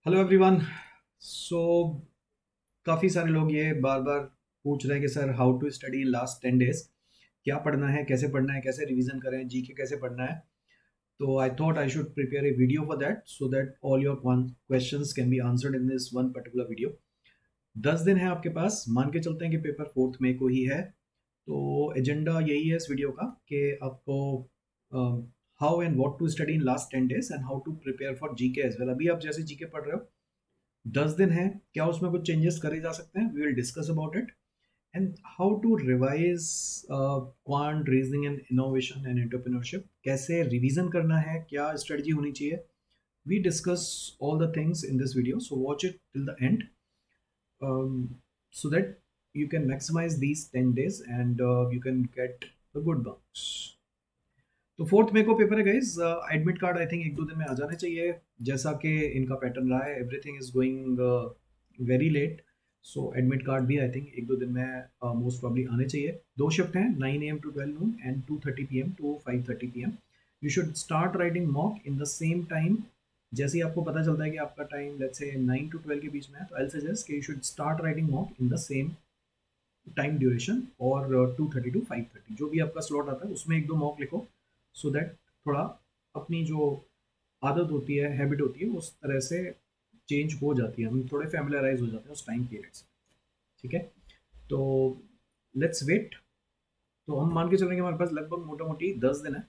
Hello everyone. सो काफ़ी सारे लोग ये बार बार पूछ रहे हैं कि sir how to study last 10 days, क्या पढ़ना है, कैसे पढ़ना है, कैसे रिवीजन करें, जीके कैसे पढ़ना है। तो I thought I should prepare a video for that so that all your questions can be answered in this one particular video. 10 दिन है आपके पास, मान के चलते हैं कि पेपर 4 मई को ही है। तो एजेंडा यही है इस वीडियो का कि आपको how and what to study in last 10 days and how to prepare for GK as well. अभी आप जैसे जीके पढ़ रहे हो, 10 दिन है, क्या उसमें कुछ चेंजेस करे जा सकते हैं, we will discuss about it. And how to revise quant reasoning and innovation and entrepreneurship, कैसे रिवीजन करना है, क्या स्ट्रेटजी होनी चाहिए। We discuss all the things in this video, so watch it till the end so that you can maximize these 10 days and you can get the good marks. तो 4 मई को paper है guys. Admit card I think 1-2 दिन में आ जाने चाहिए, जैसा कि इनका पैटर्न रहा है। Everything is going very late, so admit card भी आई थिंक 1-2 दिन में मोस्ट प्रॉब्ली आने चाहिए। 2 शिफ्ट हैं, 9 AM to 12 noon and 2:30 PM to 5:30 PM। You should start writing mock in the same time. जैसे ही आपको पता चलता है कि आपका टाइम लेट्स से 9 to 12 के बीच में है, तो आई सजेस्ट कि you should start writing mock in the same time duration, और 2:30 to 5:30 जो भी आपका स्लॉट आता है उसमें 1-2 मॉक लिखो, सो दैट थोड़ा अपनी जो आदत होती है, हैबिट होती है, उस तरह से चेंज हो जाती है, हम थोड़े फैमिलियराइज हो जाते हैं उस टाइम पीरियड से। ठीक है, तो लेट्स वेट। तो हम मान के चलेंगे हमारे पास लगभग मोटा मोटी 10 दिन है।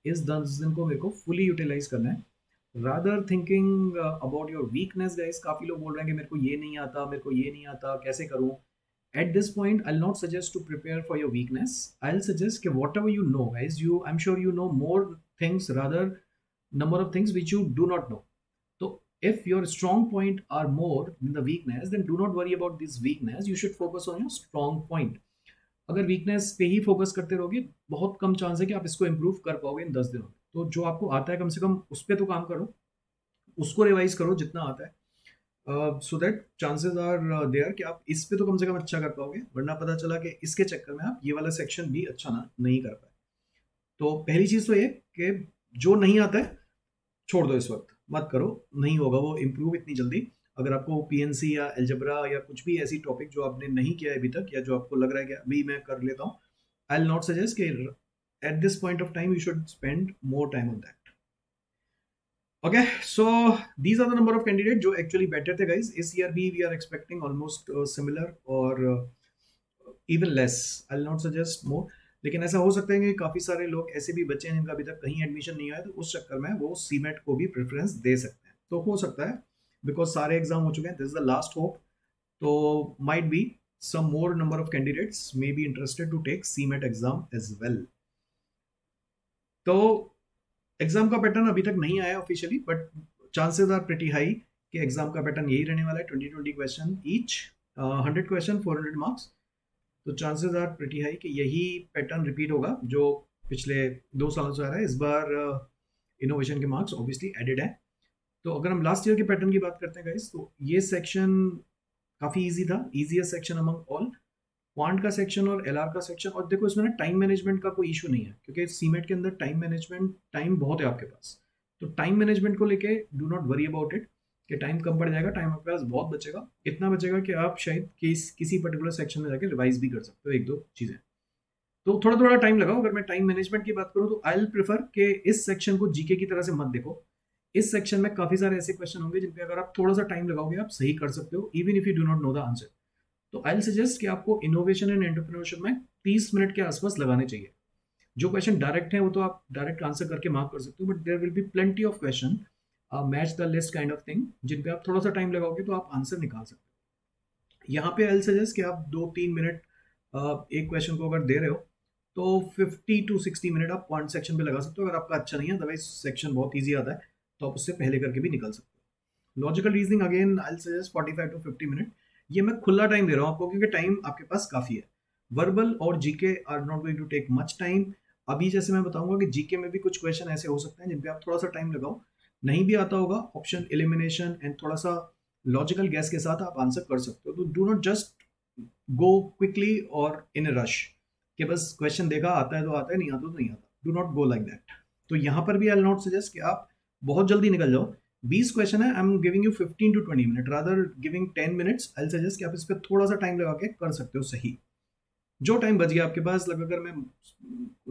इस 10 दिन को मेरे को फुली यूटिलाइज करना है, rather thinking about your weakness. Guys, काफ़ी लोग बोल रहे हैं कि मेरे को ये नहीं आता, मेरे को ये नहीं आता, कैसे करूँ। At this point, I'll not suggest to prepare for your weakness. I'll suggest that whatever you know, guys, I'm sure you know more things, rather number of things which you do not know. So if your strong point are more than the weakness, then do not worry about this weakness. You should focus on your strong point. अगर weakness पे ही focus करते रहोगे, बहुत कम chance है कि आप इसको improve कर पाओगे इन 10 दिनों में। तो जो आपको आता है, कम से कम उस पर तो काम करो, उसको रिवाइज करो जितना आता है, so that chances are there कि आप इस पे तो कम से कम अच्छा कर पाओगे, वरना पता चला कि इसके चक्कर में आप ये वाला सेक्शन भी अच्छा ना नहीं कर पाए। तो पहली चीज़ तो ये कि जो नहीं आता है छोड़ दो, इस वक्त मत करो, नहीं होगा वो इम्प्रूव इतनी जल्दी। अगर आपको पीएनसी या एल्जेब्रा या कुछ भी ऐसी टॉपिक जो आपने नहीं किया है अभी तक, या जो आपको लग रहा है कि अभी मैं कर लेता हूँ, आई विल नॉट सजेस्ट कि at this point of time you should spend more time on that. Okay, so these are the number of candidate जो एक्चुअली बैठे थे गाइज। इस ईयर भी we are expecting almost similar और even less. I will not suggest more, लेकिन ऐसा हो सकता है कि काफ़ी सारे लोग ऐसे भी बच्चे हैं जिनका अभी तक कहीं एडमिशन नहीं आया, तो उस चक्कर में वो सीमेट को भी प्रेफरेंस दे सकते हैं। तो हो सकता है, बिकॉज सारे एग्जाम हो चुके हैं, this is the last hope. तो might be some more number of candidates may be interested to take CMET exam as well. तो एग्जाम का पैटर्न अभी तक नहीं आया officially, but chances are pretty high कि एग्जाम का पैटर्न यही रहने वाला है, 20-20 क्वेश्चन ईच, 100 क्वेश्चन 400 मार्क्स। तो चांसेस आर प्रिटी हाई कि यही पैटर्न रिपीट होगा जो पिछले 2 सालों से आ रहा है। इस बार इनोवेशन के मार्क्स ऑब्वियसली एडेड है। तो अगर हम लास्ट ईयर के पैटर्न की बात करते हैं गाइस, तो ये सेक्शन काफ़ी इजी था, easiest section among all, quant का सेक्शन और एलआर का सेक्शन। और देखो इसमें ना टाइम मैनेजमेंट का कोई इशू नहीं है, क्योंकि सीमेट के अंदर टाइम मैनेजमेंट, टाइम बहुत है आपके पास। तो टाइम मैनेजमेंट को लेके do not worry about it कि टाइम कम पड़ जाएगा, टाइम आपके पास बहुत बचेगा। इतना बचेगा कि आप शायद किसी पर्टिकुलर सेक्शन में जाके रिवाइज भी कर सकते हो 1-2 चीज़ें। तो थोड़ा थोड़ा टाइम लगाओ। अगर मैं टाइम मैनेजमेंट की बात करूँ, तो आई विल प्रेफर कि इस सेक्शन को जीके की तरह से मत देखो। इस सेक्शन में काफ़ी सारे ऐसे क्वेश्चन होंगे जिन पे अगर आप थोड़ा सा टाइम लगाओगे, आप सही कर सकते हो, even if you do not know the answer. तो आई विल सजेस्ट कि आपको इनोवेशन एंड एंटरप्रेन्योरशिप में 30 मिनट के आसपास लगाने चाहिए। जो क्वेश्चन डायरेक्ट है वो तो आप डायरेक्ट आंसर करके मार्क कर सकते हो, but there will be plenty of question, match the list kind of thing, जिन पे आप थोड़ा सा टाइम लगाओगे तो आप आंसर निकाल सकते हो। यहाँ पे आई विल सजेस्ट कि आप 2-3 मिनट एक क्वेश्चन को अगर दे रहे हो, तो 50 to 60 मिनट आप पॉइंट सेक्शन पे लगा सकते हो। अगर आपका अच्छा नहीं है, अदरवाइज सेक्शन बहुत ईजी आता है, तो आप उससे पहले करके भी निकल सकते हो। Logical reasoning again I will suggest 45 to 50 minute. ये मैं खुला टाइम दे रहा हूँ आपको, क्योंकि टाइम आपके पास काफ़ी है। वर्बल और GK are not going to take much time. अभी जैसे मैं बताऊंगा कि जीके में भी कुछ क्वेश्चन ऐसे हो सकते हैं जिन पे आप थोड़ा सा टाइम लगाओ, नहीं भी आता होगा, ऑप्शन एलिमिनेशन एंड थोड़ा सा लॉजिकल गैस के साथ आप आंसर कर सकते हो। तो do not just go quickly और इन ए रश कि बस क्वेश्चन देखा, आता है तो आता है, नहीं आता तो नहीं आता। Do not go like that. तो यहाँ पर भी आई विल नॉट सजेस्ट कि आप बहुत जल्दी निकल जाओ, 20 क्वेश्चन है, I am giving you 15 to 20 minute, rather giving 10 minutes, I suggest कि आप इस पर थोड़ा सा टाइम लगा के कर सकते हो सही। जो टाइम बच गया आपके पास, लग अगर मैं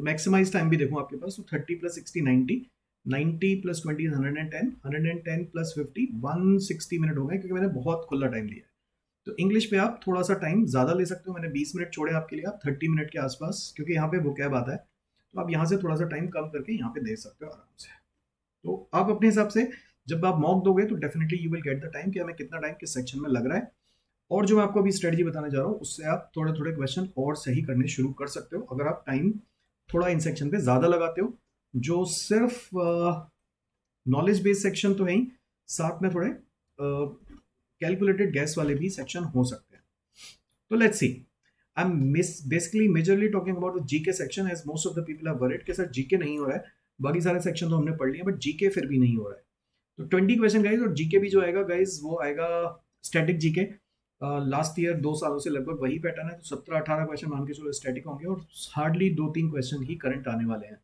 मैक्सिमाइज टाइम भी देखूं आपके पास, तो 30 + 60 90, 90 + 20 110, 110 + 50 160 मिनट हो गए, क्योंकि मैंने बहुत खुला टाइम लिया है। तो इंग्लिश पे आप थोड़ा सा टाइम ज़्यादा ले सकते हो, मैंने 20 मिनट छोड़े आपके लिए, आप 30 मिनट के आसपास, क्योंकि यहाँ पे वो कैब आता है, तो आप यहाँ से थोड़ा सा टाइम कम करके यहाँ पे दे सकते हो आराम से। तो आप अपने हिसाब से जब आप मॉक दोगे तो definitely you will get the time कि हमें कितना टाइम किस सेक्शन में लग रहा है। और जो मैं आपको अभी स्ट्रेटजी बताने जा रहा हूँ, उससे आप थोड़े थोड़े क्वेश्चन और सही करने शुरू कर सकते हो, अगर आप टाइम थोड़ा इन सेक्शन पे ज़्यादा लगाते हो। जो सिर्फ नॉलेज बेस्ड सेक्शन तो है ही, साथ में थोड़े कैलकुलेटेड गैस वाले भी सेक्शन हो सकते हैं। तो let's see, I am basically majorly talking about the GK section, as most of the people are worried के सर जीके नहीं हो रहा है, बाकी सारे सेक्शन तो हमने पढ़ लिए, बट जीके फिर भी नहीं हो रहा है। तो 20 क्वेश्चन गाइज, और जीके भी जो आएगा गाइज वो आएगा स्टैटिक जीके। लास्ट ईयर 2 सालों से लगभग वही पैटर्न है, तो 17-18 क्वेश्चन मान के चलो स्टैटिक होंगे, और हार्डली 2-3 क्वेश्चन ही करंट आने वाले हैं।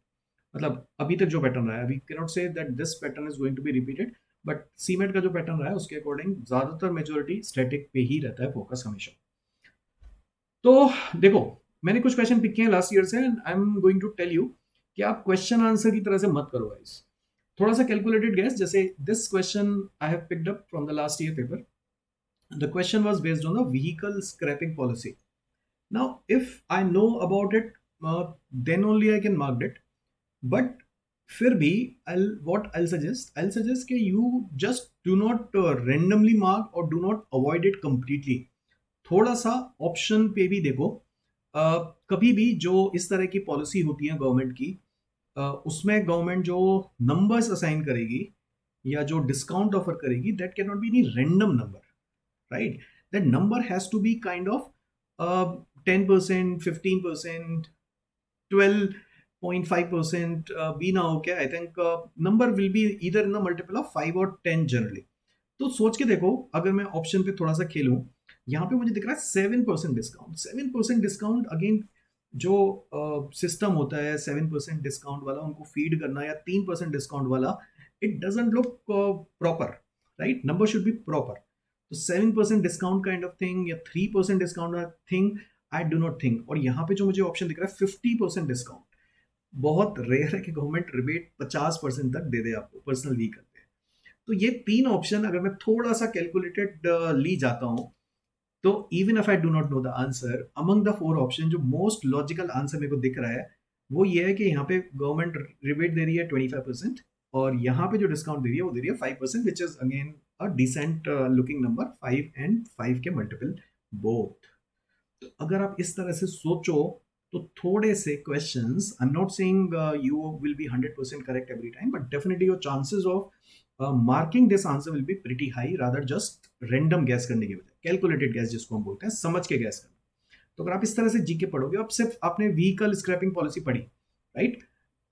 मतलब अभी तक जो पैटर्न रहा है, अभी can not say that this pattern is going to be repeated, but CMAT का जो पैटर्न रहा है उसके अकॉर्डिंग ज्यादातर मेजोरिटी स्टैटिक पे ही रहता है फोकस हमेशा। तो देखो, मैंने कुछ क्वेश्चन पिक किए हैं लास्ट ईयर से, and I am going to tell you कि आप क्वेश्चन आंसर की तरह से मत करो गाइस, थोड़ा सा कैलकुलेटेड गैस। जैसे this question I have picked up from the last year paper, the question was based on the vehicle scrapping policy. Now if I know about it, then only I can mark it, but फिर भी I'll suggest कि you just do not randomly mark or do not avoid it completely. थोड़ा सा option पे भी देखो। कभी भी जो इस तरह की पॉलिसी होती है गवर्नमेंट की, उसमें गवर्नमेंट जो नंबर्स असाइन करेगी या जो डिस्काउंट ऑफर करेगी, that can not be any random number, right? That number has to be kind of 10%, 15%, 12.5% भी ना हो क्या, I think number will be either in the multiple of 5 और 10 जनरली। तो सोच के देखो, अगर मैं ऑप्शन पे थोड़ा सा खेलूं, यहाँ पे मुझे दिख रहा है 7% डिस्काउंट। 7% डिस्काउंट, अगेन जो सिस्टम होता है 7% डिस्काउंट वाला, उनको फीड करना, या 3% डिस्काउंट वाला, it doesn't look proper, right? Number should be proper. तो 7% डिस्काउंट काइंड ऑफ थिंग या 3% discount thing, I do not think. और यहाँ पे जो मुझे ऑप्शन दिख रहा है 50% डिस्काउंट, बहुत रेयर है कि गवर्नमेंट रिबेट 50% तक दे दे आपको पर्सनल व्हीकल पे। तो ये 3 ऑप्शन अगर मैं थोड़ा सा कैलकुलेटेड ली जाता हूं, तो even if I do not know the answer, among the 4 option जो मोस्ट लॉजिकल आंसर मेरे को दिख रहा है, वो ये है कि यहाँ पे गवर्नमेंट रिबेट दे रही है 25%, और यहाँ पे जो डिस्काउंट दे रही है वो दे रही है 5%, which is again a decent looking number, 5 and 5 के मल्टीपल बोथ। तो अगर आप इस तरह से सोचो, तो थोड़े से questions, I am not saying you will be 100% correct every time, but definitely your chances of marking this answer will be pretty high, rather just random guess करने के बजाय, कैलकुलेटेड गैस जिसको हम बोलते हैं, समझ के गैस करना। तो अगर आप इस तरह से जीके पढ़ोगे, अब सिर्फ आपने व्हीकल स्क्रैपिंग पॉलिसी पढ़ी, राइट?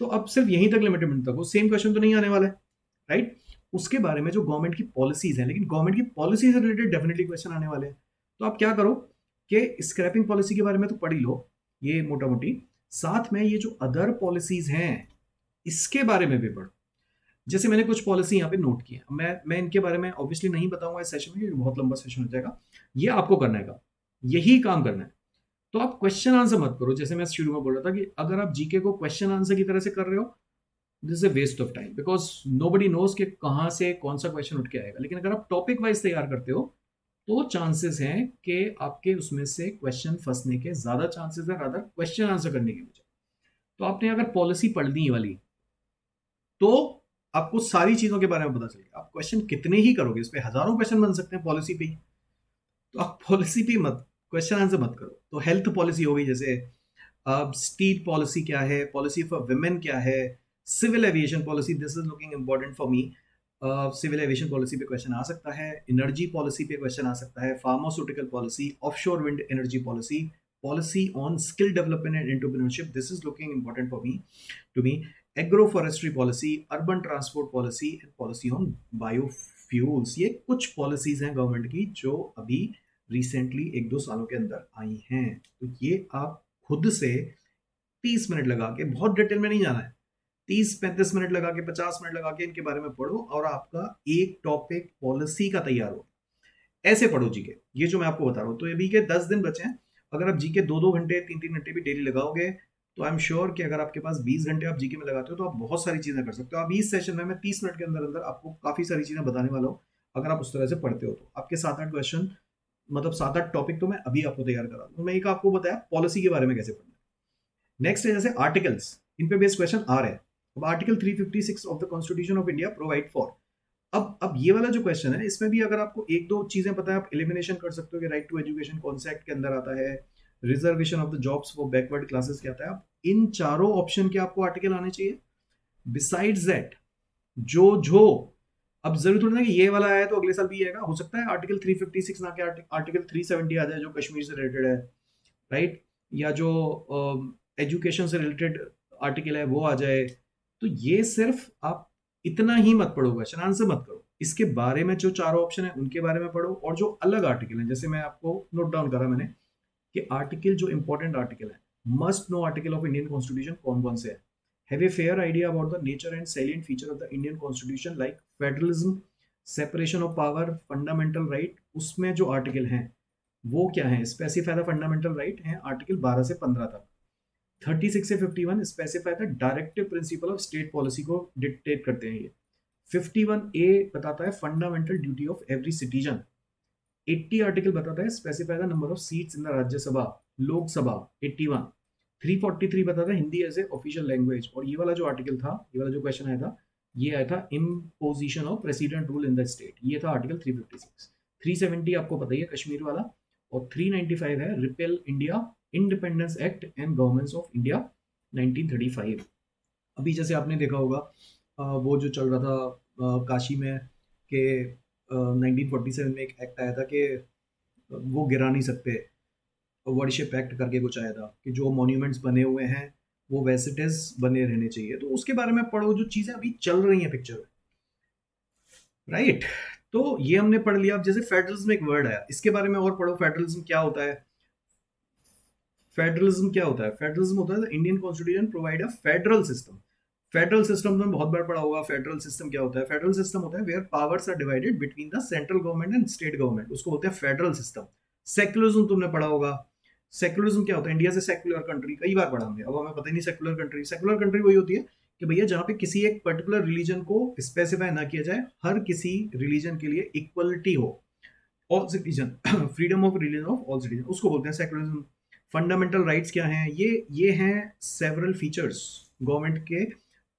तो अब सिर्फ यहीं तक लिमिटेड तक हो, सेम क्वेश्चन तो नहीं आने वाला है, राइट? उसके बारे में जो गवर्नमेंट की पॉलिसीज है, लेकिन गवर्नमेंट की पॉलिसी से रिलेटेड डेफिनेटली क्वेश्चन आने वाले हैं। तो आप क्या करो कि स्क्रैपिंग पॉलिसी के बारे में तो पढ़ ही लो, ये मोटा मोटी, साथ में ये जो अदर पॉलिसीज हैं इसके बारे में भी पढ़ो। जैसे मैंने कुछ पॉलिसी यहाँ पे नोट की है, मैं इनके बारे में ऑब्वियसली नहीं बताऊंगा इस सेशन में, क्योंकि बहुत लंबा सेशन हो जाएगा। ये आपको करना है, यही काम करना है। तो आप क्वेश्चन आंसर मत करो, जैसे मैं शुरू में बोल रहा था कि अगर आप जीके को क्वेश्चन आंसर की तरह से कर रहे हो, this is a waste of time, because nobody knows कि कहाँ से कौन सा क्वेश्चन उठ के आएगा। लेकिन अगर आप टॉपिक वाइज तैयार करते हो, तो चांसेस हैं कि आपके उसमें से क्वेश्चन फंसने के ज्यादा चांसेस है, रादर क्वेश्चन आंसर करने के बजाय। तो आपने अगर पॉलिसी पढ़ ली वाली, तो आपको सारी चीजों के बारे में पता चलेगा। आप क्वेश्चन कितने ही करोगे, इस पे हजारों क्वेश्चन बन सकते हैं पॉलिसी पे ही, तो आप पॉलिसी पे मत क्वेश्चन आंसर मत करो। तो हेल्थ पॉलिसी हो गई, जैसे स्टीट पॉलिसी क्या है, पॉलिसी फॉर विमेन क्या है, civil aviation policy, this is looking important for me. Civil aviation policy पे क्वेश्चन आ सकता है, एनर्जी पॉलिसी पे क्वेश्चन आ सकता है, pharmaceutical policy, offshore wind energy policy, policy on skill development and entrepreneurship, this is looking important for me to me, agro forestry policy, urban transport policy and policy on biofuels. ये कुछ policies हैं government की जो अभी recently 1-2 सालों के अंदर आई हैं। तो ये आप खुद से 30 मिनट लगा के, बहुत डिटेल में नहीं जाना है, 30-35 मिनट लगा के, 50 मिनट लगा के इनके बारे में पढ़ो और आपका एक टॉपिक पॉलिसी का तैयार हो। ऐसे पढ़ो जीके, ये जो मैं आपको बता रहा हूँ। तो अभी के 10 दिन बचे हैं, अगर आप जीके 2-2 घंटे 3-3 घंटे भी डेली लगाओगे तो आई एम श्योर कि अगर आपके पास 20 घंटे आप जीके में लगाते हो तो आप बहुत सारी चीजें कर सकते हो। आप इस सेशन में मैं 30 मिनट के अंदर अंदर आपको काफी सारी चीजें बताने वाला हूँ। अगर आप उस तरह से पढ़ते हो तो आपके 7-8 क्वेश्चन, मतलब 7-8 टॉपिक तो मैं अभी आपको तैयार करा दूँ। मैं एक आपको बताया पॉलिसी के बारे में कैसे पढ़ना है। नेक्स्ट है जैसे आर्टिकल्स, इन पे बेस्ड क्वेश्चन आ रहे हैं। अब article 356 of the constitution of India provide for, अब ये वाला जो क्वेश्चन है इसमें भी अगर आपको एक दो चीजें पता है आप एलिमिनेशन कर सकते हो कि राइट टू एजुकेशन कौन से एक्ट के अंदर आता है, reservation of the jobs for backward classes क्या आता है। अब इन चारों ऑप्शन के आपको आर्टिकल आने चाहिए। बिसाइड्स दैट जो जो अब जरूरी थोड़ी ना कि ये वाला आया तो अगले साल भी आएगा, हो सकता है आर्टिकल 356 ना के आर्टिकल 370 आ जाए जो कश्मीर से रिलेटेड है, राइट, या जो एजुकेशन से रिलेटेड आर्टिकल है वो आ जाए। तो ये सिर्फ आप इतना ही मत पढ़ो, क्वेश्चन आंसर मत करो, इसके बारे में जो चारों ऑप्शन है उनके बारे में पढ़ो, और जो अलग आर्टिकल है जैसे मैं आपको नोट डाउन करा मैंने कि आर्टिकल जो इंपॉर्टेंट आर्टिकल है, must know article of Indian constitution कौन कौन से है। Have a fair idea about the nature and salient feature of the Indian constitution like federalism, separation of power, fundamental right. उसमें जो आर्टिकल हैं वो क्या है, स्पेसिफाई द फंडामेंटल राइट है आर्टिकल 12 से 15 तक। 36 से 51 specify the directive principle of state policy को डिक्टेट करते हैं ये। 51 ए बताता है fundamental duty of every citizen. 80 article बताता है specify the number of seats in the Rajya Sabha, Lok Sabha 81। 343 बताता है Hindi as a official language. और ये वाला जो आर्टिकल था, ये वाला जो क्वेश्चन आया था, ये आया था imposition of president rule in the state, ये था आर्टिकल 356। 370 आपको पता ही है कश्मीर वाला, और 395 है repel India independence act and governments of India 1935। अभी जैसे आपने देखा होगा वो जो चल रहा था काशी में कि 1947 में एक एक्ट आया था कि वो गिरा नहीं सकते, वर्शिप एक्ट करके कुछ आया था कि जो मॉन्यूमेंट्स बने हुए हैं वो वेसिटेज बने रहने चाहिए। तो उसके बारे में पढ़ो जो चीजें अभी चल रही हैं पिक्चर में, राइट। तो ये हमने पढ़ लिया। अब जैसे फेडरलिज्म एक वर्ड आया, इसके बारे में और पढ़ो। फेडरलिज्म क्या होता है, फेडरलिज्म क्या होता है, फेडरलिज्म होता है Indian constitution provide a federal system. Federal system तो बहुत बार पढ़ा होगा। फेडरल सिस्टम क्या होता है, फेडरल सिस्टम होता है where powers are divided between the central government and state government, उसको बोलते हैं फेडरल सिस्टम। सेक्युलरिज्म तुमने पढ़ा होगा। सेक्युलरिज्म क्या होता है, इंडिया से सेक्युलर कंट्री कई बार पढ़ा हमने, अब हमें पता ही नहीं सेक्युलर कंट्री। सेक्युलर कंट्री वही होती है कि भैया जहां पे किसी एक पर्टिकुलर रिलीजन को स्पेसिफाई ना किया जाए, हर किसी रिलीजन के लिए इक्वलिटी हो, all citizen, freedom of religion of all citizen, उसको बोलते हैं सेक्युलरिज्म। फंडामेंटल राइट्स क्या हैं, ये हैं सेवरल फीचर्स गवर्नमेंट के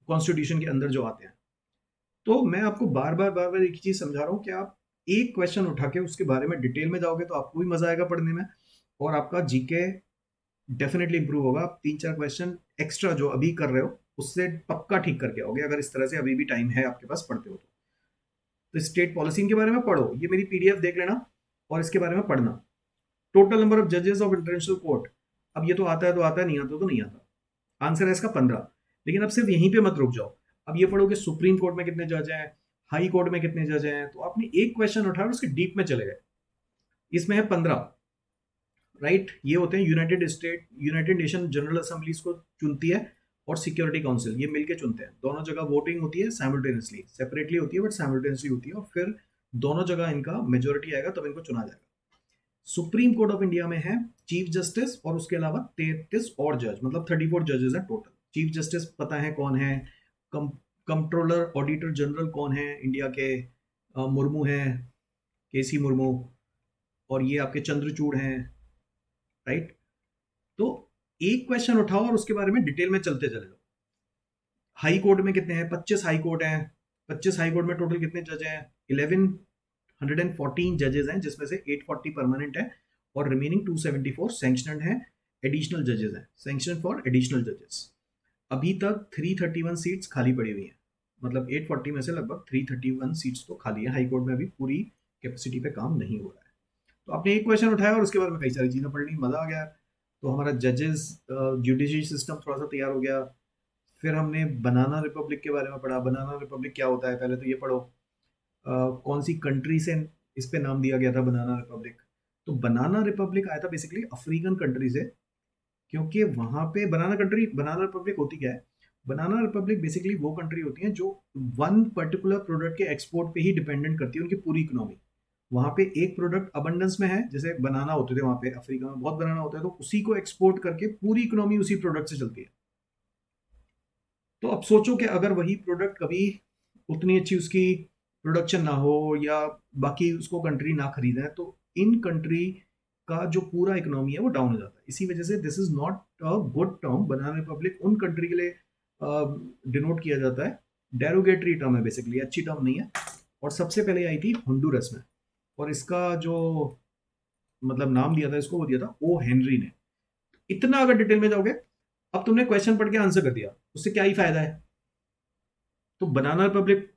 कॉन्स्टिट्यूशन के अंदर जो आते हैं। तो मैं आपको बार बार बार बार एक ही चीज समझा रहा हूँ कि आप एक क्वेश्चन उठा के उसके बारे में डिटेल में जाओगे तो आपको भी मजा आएगा पढ़ने में, और आपका जीके डेफिनेटली इंप्रूव होगा। आप 3-4 क्वेश्चन एक्स्ट्रा जो अभी कर रहे हो उससे पक्का ठीक करके आओगे, अगर इस तरह से अभी भी टाइम है आपके पास पढ़ते हो तो स्टेट पॉलिसी के बारे में पढ़ो, ये मेरी पीडीएफ देख लेना और इसके बारे में पढ़ना। टोटल नंबर ऑफ जजेस ऑफ इंटरनेशनल कोर्ट, अब ये तो आता है तो आता है, नहीं आता तो नहीं आता। आंसर है इसका 15। लेकिन अब सिर्फ यहीं पे मत रुक जाओ, अब ये पढ़ो कि सुप्रीम कोर्ट में कितने जज हैं, हाई कोर्ट में कितने जज हैं। तो आपने एक क्वेश्चन उठाया और उसके डीप में चले गए। इसमें है 15, राइट। ये होते हैं यूनाइटेड नेशन जनरल असेंबलीज को चुनती है और सिक्योरिटी काउंसिल, ये मिलके चुनते हैं। दोनों जगह वोटिंग होती है साइमल्टेनियसली, सेपरेटली होती है बट साइमल्टेनियसली होती है, और फिर दोनों जगह इनका मेजोरिटी आएगा तब इनको चुना जाएगा। सुप्रीम कोर्ट ऑफ इंडिया में है चीफ जस्टिस और उसके अलावा 33 और जज, मतलब 34 जजेस हैं टोटल। चीफ जस्टिस पता है कौन है, कंट्रोलर ऑडिटर जनरल कौन है इंडिया के, मुर्मू हैं, केसी मुर्मू, और ये आपके चंद्रचूड़ हैं, राइट। तो एक क्वेश्चन उठाओ और उसके बारे में डिटेल में चलते चले जाओ। हाई कोर्ट में कितने हैं, 25 हाई कोर्ट हैं। 25 हाई कोर्ट में टोटल कितने जज हैं, 1114 जजेस हैं, जिसमें से 840 परमानेंट है और रिमेनिंग 274 सैंक्शनड हैं, एडिशनल जजेस हैं, सैंक्शन फॉर एडिशनल जजेस। अभी तक 331 सीट्स खाली पड़ी हुई हैं, मतलब 840 में से लगभग 331 सीट्स तो खाली है। हाई कोर्ट में अभी पूरी कैपेसिटी पे काम नहीं हो रहा है। तो आपने एक क्वेश्चन उठाया और उसके बारे में कई सारी चीजें पढ़ ली, मजा आ गया। तो हमारा जजेस जुडिशरी सिस्टम थोड़ा सा तैयार हो गया। फिर हमने बनाना रिपब्लिक के बारे में पढ़ा। बनाना रिपब्लिक क्या होता है, पहले तो ये पढ़ो कौन सी कंट्री से इस पे नाम दिया गया था बनाना रिपब्लिक। तो बनाना रिपब्लिक आया था बेसिकली अफ्रीकन कंट्री से, क्योंकि वहां पे बनाना रिपब्लिक होती क्या है, बनाना रिपब्लिक बेसिकली वो कंट्री होती है जो वन पर्टिकुलर प्रोडक्ट के एक्सपोर्ट पे ही डिपेंडेंट करती है उनकी पूरी इकोनॉमी। वहां पे एक प्रोडक्ट अबंडेंस में है, जैसे बनाना होते थे वहां पे, अफ्रीका में बहुत बनाना होता है, तो उसी को एक्सपोर्ट करके पूरी इकोनॉमी उसी प्रोडक्ट से चलती है। तो अब सोचो कि अगर वही प्रोडक्ट कभी उतनी अच्छी उसकी प्रोडक्शन ना हो या बाकी उसको कंट्री ना खरीदें, तो इन कंट्री का जो पूरा इकोनॉमी है वो डाउन हो जाता है। इसी वजह से this is not a good term. Banana Republic उन कंट्री के लिए डिनोट किया जाता है, डेरोगेटरी टर्म है बेसिकली, अच्छी टर्म नहीं है। और सबसे पहले आई थी होंडुरस में, और इसका जो मतलब नाम दिया था इसको, वो दिया था ओ हेनरी ने। इतना अगर डिटेल में जाओगे, अब तुमने क्वेश्चन पढ़ के आंसर कर दिया, उससे क्या ही फायदा है। तो बनाना रिपब्लिक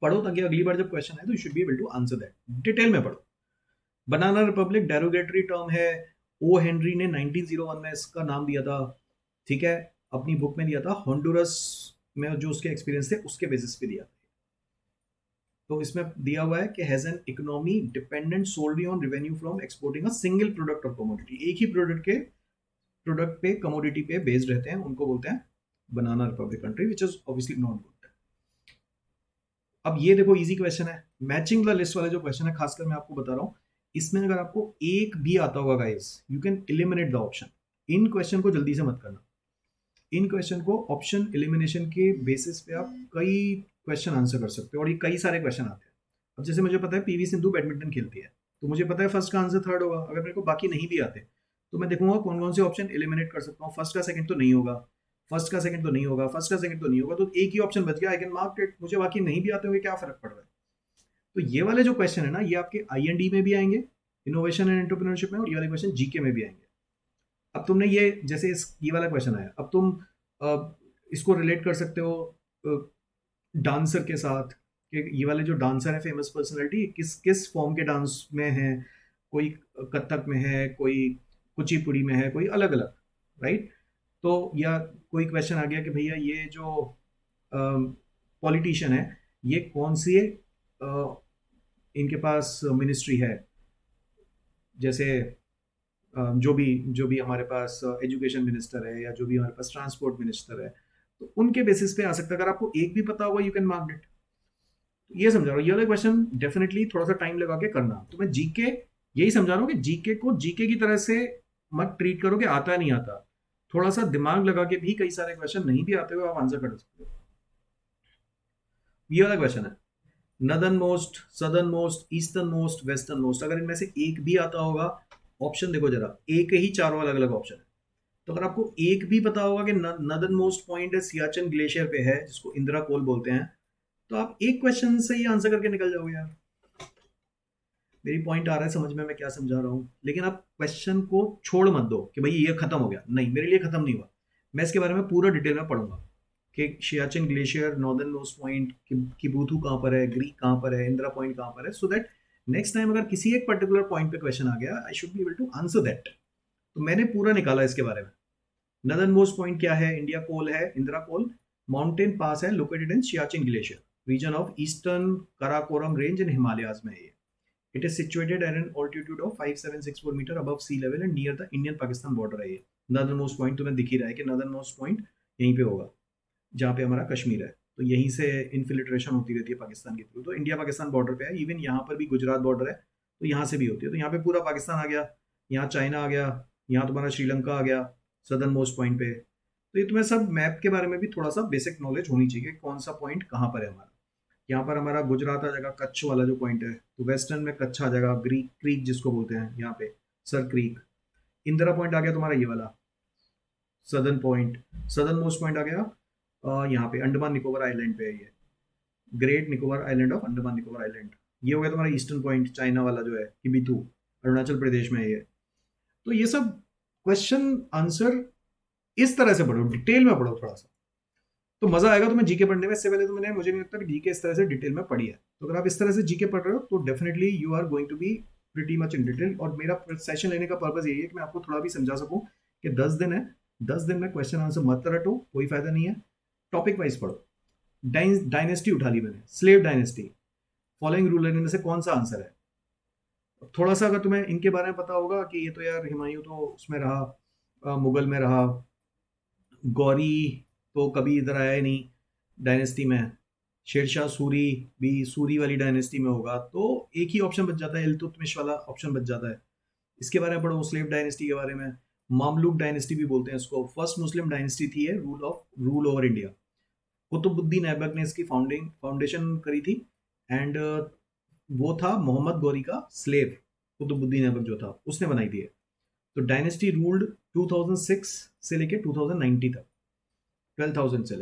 पढ़ो ताकि अगली बार जब क्वेश्चन आए तो you should be able to answer that. Detail में पढ़ो। बनाना रिपब्लिक डेरोगेटरी टर्म है। ओ हेनरी ने 1901 में इसका नाम दिया था, ठीक है, अपनी बुक में दिया था। होंडुरस में जो उसके एक्सपीरियंस थे उसके बेसिस पे दिया था। तो इसमें दिया हुआ है कि has an economy dependent solely on revenue from exporting a single product और कमोडिटी। एक ही प्रोडक्ट पे कमोडिटी पे बेस्ड रहते हैं, उनको बोलते हैं banana republic country, which is obviously not good. अब ये देखो इजी क्वेश्चन है, मैचिंग द लिस्ट वाले जो क्वेश्चन है, खासकर मैं आपको बता रहा हूँ, इसमें अगर आपको एक भी आता होगा guys, you can eliminate the option. In question को जल्दी से मत करना। इन क्वेश्चन को ऑप्शन एलिमिनेशन के बेसिस पे आप कई क्वेश्चन आंसर कर सकते हो, और ये कई सारे क्वेश्चन आते हैं। अब जैसे मुझे पता है पीवी सिंधु बैडमिंटन खेलती है, तो मुझे पता है फर्स्ट का आंसर थर्ड होगा। अगर मेरे को बाकी नहीं भी आते, तो मैं देखूंगा कौन कौन से ऑप्शन एलिमिनेट कर सकता हूँ। फर्स्ट का सेकंड तो नहीं होगा, फर्स्ट का सेकंड तो नहीं होगा, फर्स्ट का सेकंड तो नहीं होगा, तो एक ही ऑप्शन बच गया, आई कैन मार्क इट। मुझे बाकी नहीं भी आते हुए क्या फर्क पड़ रहा है। तो ये वाले जो क्वेश्चन है ना, ये आपके आईएनडी में भी आएंगे, इनोवेशन एंड एंटरप्रेन्योरशिप में, और ये वाले क्वेश्चन जीके में भी आएंगे। अब तुमने ये जैसे ये वाला क्वेश्चन आया, अब तुम इसको रिलेट कर सकते हो डांसर के साथ, कि ये वाले जो डांसर है फेमस पर्सनालिटी, किस किस फॉर्म के डांस में है। कोई कथक में है, कोई कुचिपुड़ी में है, कोई अलग अलग, राइट। तो या कोई क्वेश्चन आ गया कि भैया ये जो पॉलिटिशियन है, ये कौन सी इनके पास मिनिस्ट्री है, जैसे जो भी हमारे पास एजुकेशन मिनिस्टर है, या जो भी हमारे पास ट्रांसपोर्ट मिनिस्टर है, तो उनके बेसिस पे आ सकता है। अगर आपको एक भी पता होगा, यू कैन मार्क इट। ये समझा रहा हूँ, ये वाला क्वेश्चन डेफिनेटली थोड़ा सा टाइम लगा के करना। तो मैं जीके यही समझा रहा हूँ कि जीके को जीके की तरह से मत ट्रीट करो कि आता नहीं आता। थोड़ा सा दिमाग लगा के भी कई सारे क्वेश्चन नहीं भी आते हुए आप आंसर कर सकते हो। ये वाला क्वेश्चन है, northern most, southern most, eastern most, western most. अगर इनमें से एक भी आता होगा, ऑप्शन देखो जरा, एक ही चारों अलग अलग ऑप्शन है। तो अगर आपको एक भी पता होगा कि नदर्न मोस्ट पॉइंट है सियाचिन ग्लेशियर पे है, जिसको इंदिरा कोल बोलते हैं, तो आप एक क्वेश्चन से ही आंसर करके निकल जाओगे यार। मेरी पॉइंट आ रहा है समझ में, मैं क्या समझा रहा हूँ। लेकिन आप क्वेश्चन को छोड़ मत दो कि भाई ये खत्म हो गया, नहीं, मेरे लिए खत्म नहीं हुआ। मैं इसके बारे में पूरा डिटेल में पढ़ूंगा कि Siachen glacier, northernmost point, Kibithu कहाँ पर है, ग्रीक कहाँ पर है, इंदिरा पॉइंट कहाँ पर है, सो दैट नेक्स्ट टाइम अगर किसी एक पर्टिकुलर पॉइंट पे क्वेश्चन आ गया, I should be able to answer that. तो मैंने पूरा निकाला इसके बारे में। नदर्न मोस्ट पॉइंट क्या है, इंडिया कोल है, इंदिरा कोल माउंटेन पास है, located in Siachen glacier region of eastern Karakoram range in Himalayas में है ये। It is situated at an altitude of 5764 metre above sea level and near the Indian Pakistan border है ये। नदर्न मोस्ट पॉइंट तुम्हें दिख ही रहा है कि नदर्न मोस्ट पॉइंट यहीं पे होगा, जहाँ पे हमारा कश्मीर है। तो यहीं से इन्फिल्ट्रेशन होती रहती है पाकिस्तान के थ्रू, तो इंडिया पाकिस्तान बॉर्डर पे है। इवन यहाँ पर भी गुजरात बॉर्डर है, तो यहाँ से भी होती है। तो यहाँ पे पूरा पाकिस्तान आ गया, यहाँ चाइना आ गया, यहाँ तुम्हारा श्रीलंका आ गया सदर्न मोस्ट पॉइंट पे। तो ये तुम्हें सब मैप के बारे में भी थोड़ा सा बेसिक नॉलेज होनी चाहिए, कौन सा पॉइंट कहाँ पर है हमारा। यहाँ पर हमारा गुजरात आ जाएगा, कच्छ वाला जो पॉइंट है, तो वेस्टर्न में कच्छ आ जाएगा, ग्रीक क्रीक जिसको बोलते हैं यहाँ पे, सर क्रीक। इंदिरा पॉइंट आ गया तुम्हारा ये वाला southern point. Southernmost point आ गया यहाँ पे अंडमान निकोबार आइलैंड पे है ये, great Nicobar island of Andaman Nicobar island. ये हो गया तुम्हारा ईस्टर्न पॉइंट, चाइना वाला जो है किबिथु, अरुणाचल प्रदेश में है ये। तो ये सब क्वेश्चन आंसर इस तरह से पढ़ो, डिटेल में पढ़ो थोड़ा सा, तो मजा आएगा तुम्हें जीके पढ़ने में। इससे पहले तो मैंने, मुझे नहीं लगता कि जीके इस तरह से डिटेल में पढ़ी है। तो अगर आप इस तरह से जीके पढ़ रहे हो, तो definitely you are going to be pretty much in detail. और मेरा सेशन लेने का पर्पज यही है कि मैं आपको थोड़ा भी समझा सकूं कि 10 दिन है, 10 दिन में क्वेश्चन आंसर मत रटो, कोई फायदा नहीं है। टॉपिक वाइज पढ़ो। डायनेस्टी उठा ली मैंने, स्लेव डायनेस्टी, फॉलोइंग रूलर इनमें से कौन सा आंसर है। थोड़ा सा अगर तुम्हें इनके बारे में पता होगा कि ये तो यार हुमायूं तो उसमें रहा, मुगल में रहा, गौरी तो कभी इधर आया ही नहीं डायनेस्टी में। शेरशाह सूरी भी सूरी वाली डायनेस्टी में होगा, तो एक ही ऑप्शन बच जाता है, इल्तुतमिश वाला ऑप्शन बच जाता है। इसके बारे में पढ़ो, स्लेव डायनेस्टी के बारे में। मामलुक डायनेस्टी भी बोलते हैं इसको, फर्स्ट मुस्लिम डायनेस्टी थी, है rule over India. Qutubuddin Aibak ने इसकी फाउंडेशन करी थी, एंड वो था मोहम्मद गौरी का स्लेव। कुतुबुद्दीन ऐबक जो था उसने बनाई थी। तो डायनेस्टी रूल्ड 2006 से लेके 2090 तक, 1206 से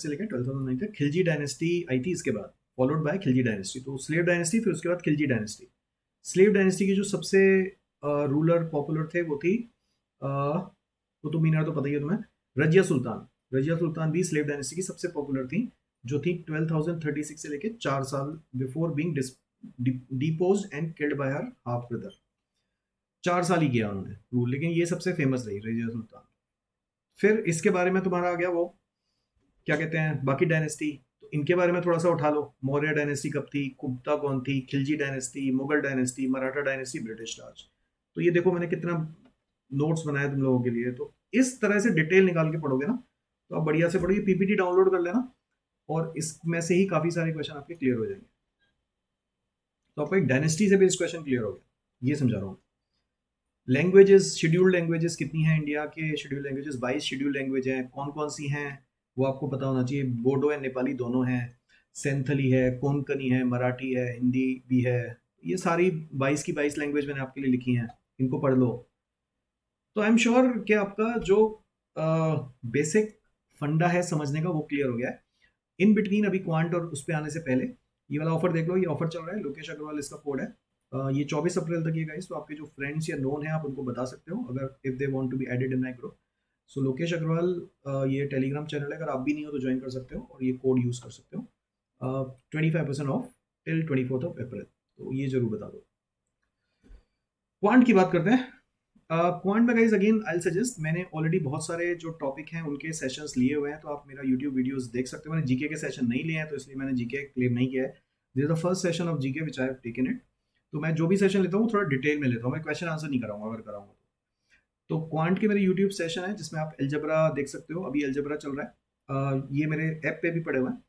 लेके 1209 तक। खिलजी डायनेस्टी आई थी इसके बाद, फॉलोड बाय खिलजी डायनेस्टी। तो स्लेव डायनेस्टी, फिर उसके बाद खिलजी डायनेस्टी। स्लेव डायनेस्टी की जो सबसे रूलर पॉपुलर थे वो थी कुतुब मीनार, तो पता ही है तुम्हें, रजिया सुल्तान। रजिया सुल्तान भी स्लेव डायनेस्टी की सबसे पॉपुलर थी, जो थी 1236 से लेके 4 साल before being deposed and killed by her half brother. 4 साल ही किया उन्होंने रूल, लेकिन ये सबसे फेमस रही रजिया सुल्तान। फिर इसके बारे में तुम्हारा आ गया वो क्या कहते हैं बाकी डायनेस्टी, तो इनके बारे में थोड़ा सा उठा लो। मौर्य डायनेस्टी कब थी, गुप्ता कौन थी, Khilji dynasty, Mughal dynasty, Maratha dynasty, British Raj. तो ये देखो मैंने कितना नोट्स बनाया तुम लोगों के लिए। तो इस तरह से डिटेल निकाल के पढ़ोगे ना, तो आप बढ़िया से पढ़ोगे, पीपीटी डाउनलोड कर लेना, और इसमें से ही काफी सारे क्वेश्चन आपके क्लियर हो जाएंगे। तो आपको एक डायनेस्टी से बेस्ड क्वेश्चन क्लियर हो गया, ये समझा रहा हूँ। लैंग्वेजेस, शेड्यूल्ड लैंग्वेजेस कितनी हैं इंडिया के? शेड्यूल्ड लैंग्वेजेस 22 शेड्यूल्ड लैंग्वेज हैं। कौन कौन सी हैं वो आपको पता होना चाहिए। बोडो एंड नेपाली दोनों हैं, सेंथली है, कोंकणी है, मराठी है, हिंदी भी है। ये सारी 22 की 22 लैंग्वेज मैंने आपके लिए लिखी हैं, इनको पढ़ लो। तो आई एम श्योर कि आपका जो बेसिक फंडा है समझने का वो क्लियर हो गया है। इन बिटवीन अभी क्वांट और उस पर आने से पहले ये वाला ऑफर देख लो, ये ऑफर चल रहा है, लोकेश अग्रवाल इसका कोड है। ये 24 अप्रैल तक ये गाइस, तो आपके जो फ्रेंड्स या नोन है आप उनको बता सकते हो अगर if they want to be added in my group. So Lokesh Agarwal, ये टेलीग्राम चैनल है, अगर आप भी नहीं हो तो ज्वाइन कर सकते हो और ये कोड यूज कर सकते हो। 25% ऑफ टिल 24 ऑफ अप्रैल, तो ये जरूर बता दो। क्वांट की बात करते हैं। क्वांट में गाइस अगेन आई सजेस्ट, मैंने ऑलरेडी बहुत सारे जो टॉपिक हैं उनके सेशंस लिए हुए हैं, तो आप मेरा यूट्यूब वीडियोस देख सकते हो। मैंने जीके के सेशन नहीं लिए हैं, तो इसलिए मैंने जीके क्लेम नहीं किया है। This is the first session of GK which I have taken it. तो मैं जो भी सेशन लेता हूँ थोड़ा डिटेल में लेता हूँ, मैं क्वेश्चन आंसर नहीं कराऊंगा अगर कराऊंगा तो। क्वांट के मेरे यूट्यूब सेशन है जिसमें आप एलजबरा देख सकते हो, अभी एलजबरा चल रहा है। ये मेरे ऐप पे भी पड़े हुए हैं।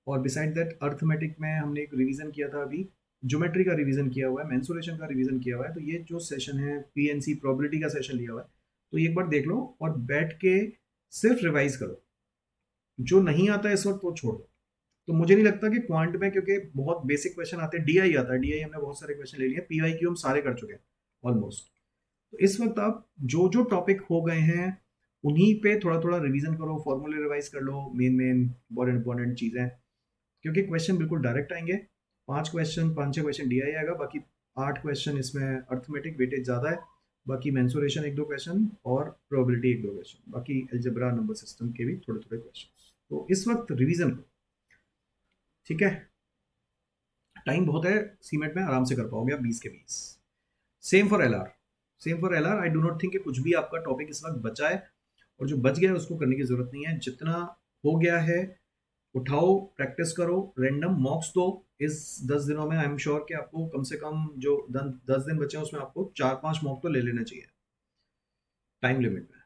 और बिसाइड दैट अर्थमेटिक में हमने एक रिवीजन किया था, अभी ज्योमेट्री का रिवीजन किया हुआ है, मेंसुरेशन का रिवीजन किया हुआ है। तो ये जो सेशन है पीएनसी प्रोबेबिलिटी का सेशन लिया हुआ है, तो ये एक बार देख लो और बैठ के सिर्फ रिवाइज करो। जो नहीं आता है इस वक्त वो छोड़ दो। तो मुझे नहीं लगता कि क्वांट में, क्योंकि बहुत बेसिक क्वेश्चन आते हैं, डीआई आता है, डीआई हमने बहुत सारे क्वेश्चन ले लिए, पीवाईक्यू हम सारे कर चुके हैं ऑलमोस्ट। तो इस वक्त आप जो जो टॉपिक हो गए हैं उन्हीं पे थोड़ा थोड़ा रिवीजन करो, फॉर्मूले रिवाइज कर लो, मेन बहुत इंपॉर्टेंट चीजें, क्योंकि क्वेश्चन बिल्कुल डायरेक्ट आएंगे। 5 6 क्वेश्चन डीआई आएगा, बाकी 8 क्वेश्चन इसमें अर्थमेटिक वेटेज ज़्यादा है, बाकी मेंसुरेशन 1 2 क्वेश्चन और प्रोबेबिलिटी 1 2 क्वेश्चन, बाकी एल्जेब्रा नंबर सिस्टम के भी थोड़े थोड़े क्वेश्चन। तो इस वक्त रिवीजन करो, ठीक है। टाइम बहुत है, सीमेंट में आराम से कर पाओगे आप 20 के 20। Same for LR, same for LR. I do not think कि कुछ भी आपका टॉपिक इस वक्त बचा है, और जो बच गया है उसको करने की जरूरत नहीं है। जितना हो गया है उठाओ, प्रैक्टिस करो, रैंडम मॉक्स दो इस 10 दिनों में। आई एम श्योर कि आपको कम से कम जो 10 दिन बचे हैं उसमें आपको 4 5 मॉक तो ले लेना चाहिए टाइम लिमिट में।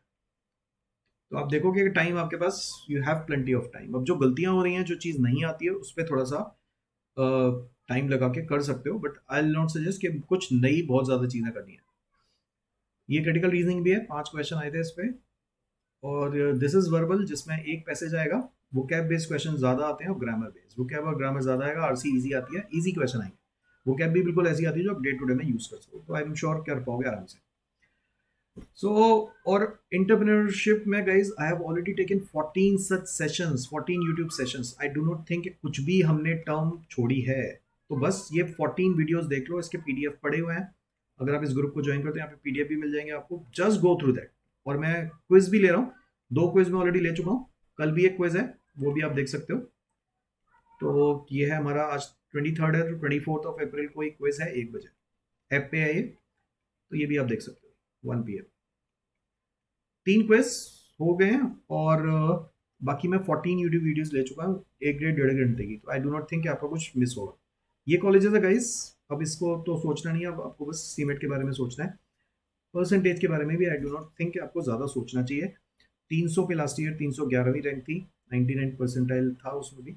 तो आप देखोगे कि टाइम आपके पास, you have plenty of time. अब जो गलतियां हो रही हैं, जो चीज़ नहीं आती है, उस पर थोड़ा सा टाइम लगा के कर सकते हो, but I will not suggest कि कुछ नई बहुत ज़्यादा चीज़ें करनी है। ये क्रिटिकल रीजनिंग भी है, 5 क्वेश्चन आए थे इस पे, और दिस इज वर्बल जिसमें एक पैसेज आएगा। वोकैब बेस्ड क्वेश्चन ज्यादा आते हैं और ग्रामर बेस्ड, वोकैब और ग्रामर ज्यादा आएगा। आरसी इजी आती है, इजी क्वेश्चन आएंगे। वोकैब भी बिल्कुल ऐसी आती है जो आप डे टू डे में यूज कर सको, तो आई एम श्योर कर पाओगे आराम से। सो और एंटरप्रेन्योरशिप में guys I have already taken 14 such sessions, 14 YouTube sessions. I do not think कुछ भी हमने टर्म छोड़ी है। तो बस ये 14 वीडियोस देख लो, इसके पीडीएफ पड़े हुए हैं। अगर आप इस ग्रुप को ज्वाइन करते हैं यहाँ पे पीडीएफ भी मिल जाएंगे आपको, जस्ट गो थ्रू दैट। और मैं क्विज भी ले रहा हूँ, 2 क्विज में ऑलरेडी ले चुका हूँ, कल भी एक क्विज है, वो भी आप देख सकते हो। तो ये है हमारा आज 23 है, तो 24 ऑफ अप्रैल को एक क्विज है 1 बजे, ऐप पे है ये, तो ये भी आप देख सकते हो 1 PM। 3 क्विज हो गए हैं, और बाकी मैं 14 यूट्यूब वीडियोस ले चुका हूँ, 1 1.5 घंटे की। तो आई डू नॉट थिंक कि आपका कुछ मिस होगा। ये कॉलेजेस है गाइस, अब इसको तो सोचना नहीं है, अब आपको बस सीमेट के बारे में सोचना है। परसेंटेज के बारे में भी आई डू नॉट थिंक कि आपको ज़्यादा सोचना चाहिए। 300 पे लास्ट ईयर 311वीं रैंक थी, 99 परसेंटाइल था उसमें भी।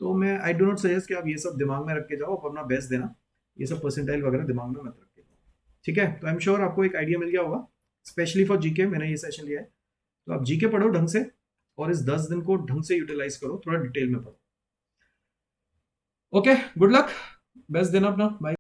तो मैं आई डू नॉट सजेस्ट कि आप ये सब दिमाग में रख के जाओ, आप अपना बेस्ट देना, ये सब परसेंटाइल वगैरह दिमाग में मत रख के जाओ। ठीक है, तो आई एम श्योर आपको एक आइडिया मिल गया होगा, स्पेशली फॉर जीके मैंने ये सेशन लिया है। तो आप जीके पढ़ो ढंग से, और इस 10 दिन को ढंग से यूटिलाइज करो, थोड़ा डिटेल में पढ़ो। ओके, गुड लक, बेस्ट देना अपना, बाय।